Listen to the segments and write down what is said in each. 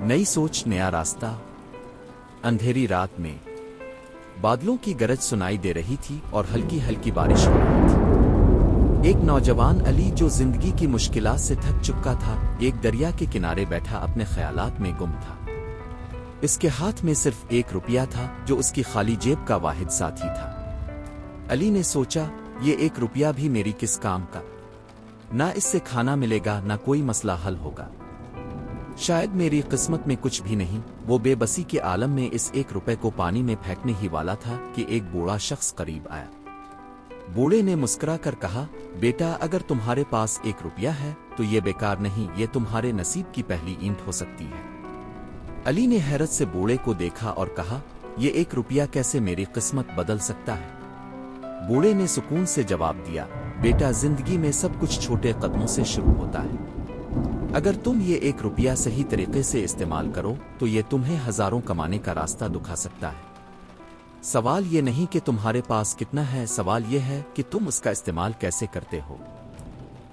नई सोच, नया रास्ता। अंधेरी रात में बादलों की गरज सुनाई दे रही थी और हल्की हल्की बारिश हो रही थी। एक नौजवान अली, जो जिंदगी की मुश्किलात से थक चुका था, एक दरिया के किनारे बैठा अपने ख्यालात में गुम था। इसके हाथ में सिर्फ 1 रुपया था, जो उसकी खाली जेब का वाहिद साथी था। अली ने सोचा, ये 1 रुपया भी मेरी किस काम का? ना इससे खाना मिलेगा, ना कोई मसला हल होगा। शायद मेरी किस्मत में कुछ भी नहीं। वो बेबसी के आलम में इस 1 रुपए को पानी में फेंकने ही वाला था कि एक बूढ़ा शख्स करीब आया। बूढ़े ने मुस्कुरा कर कहा, बेटा, अगर तुम्हारे पास 1 रुपया है तो ये बेकार नहीं, ये तुम्हारे नसीब की पहली ईंट हो सकती है। अली ने हैरत से बूढ़े को देखा और कहा, ये 1 रुपया कैसे मेरी किस्मत बदल सकता है? बूढ़े ने सुकून से जवाब दिया, बेटा, जिंदगी में सब कुछ छोटे कदमों से शुरू होता है। अगर तुम ये 1 रुपया सही तरीके से इस्तेमाल करो तो ये तुम्हें हजारों कमाने का रास्ता दिखा सकता है। सवाल ये नहीं कि तुम्हारे पास कितना है, सवाल ये है कि तुम उसका इस्तेमाल कैसे करते हो।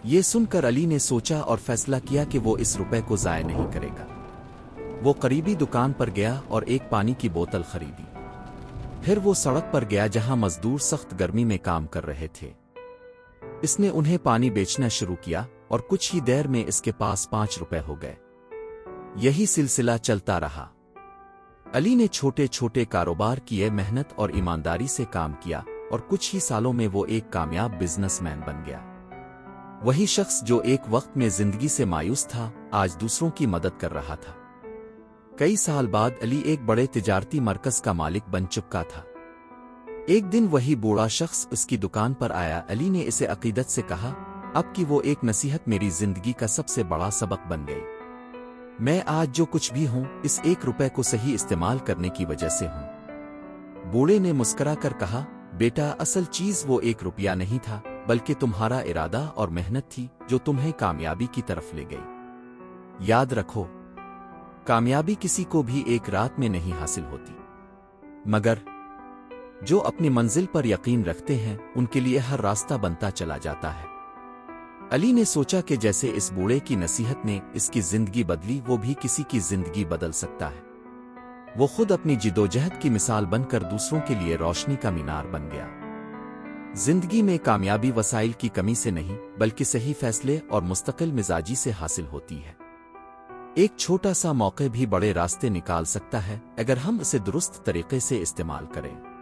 ये सुनकर अली ने सोचा और फैसला किया कि वो इस रुपए को ज़ाय नहीं करेगा। वो करीबी दुकान पर गया और एक पानी की बोतल खरीदी। फिर वो सड़क पर गया जहां मजदूर सख्त गर्मी में काम कर रहे थे। इसने उन्हें पानी बेचना शुरू किया और कुछ ही देर में इसके पास 5 रुपए हो गए। यही सिलसिला चलता रहा। अली ने छोटे छोटे कारोबार किए, मेहनत और ईमानदारी से काम किया और कुछ ही सालों में वो एक कामयाब बिजनेसमैन बन गया। वही शख्स जो एक वक्त में जिंदगी से मायूस था, आज दूसरों की मदद कर रहा था। कई साल बाद अली एक बड़े तिजारती मरकज का मालिक बन चुका था। एक दिन वही बूढ़ा शख्स उसकी दुकान पर आया। अली ने इसे अकीदत से कहा, अब की वो एक नसीहत मेरी जिंदगी का सबसे बड़ा सबक बन गई। मैं आज जो कुछ भी हूं, इस 1 रुपए को सही इस्तेमाल करने की वजह से हूं। बूढ़े ने मुस्कुरा कर कहा, बेटा, असल चीज वो 1 रुपया नहीं था, बल्कि तुम्हारा इरादा और मेहनत थी जो तुम्हें कामयाबी की तरफ ले गई। याद रखो, कामयाबी किसी को भी एक रात में नहीं हासिल होती, मगर जो अपनी मंजिल पर यकीन रखते हैं उनके लिए हर रास्ता बनता चला जाता है। अली ने सोचा कि जैसे इस बूढ़े की नसीहत ने इसकी जिंदगी बदली, वो भी किसी की जिंदगी बदल सकता है। वो खुद अपनी जिद्दोजहद की मिसाल बनकर दूसरों के लिए रोशनी का मीनार बन गया। जिंदगी में कामयाबी वसाइल की कमी से नहीं, बल्कि सही फैसले और मुस्तकिल मिजाजी से हासिल होती है। एक छोटा सा मौका भी बड़े रास्ते निकाल सकता है, अगर हम इसे दुरुस्त तरीके से इस्तेमाल करें।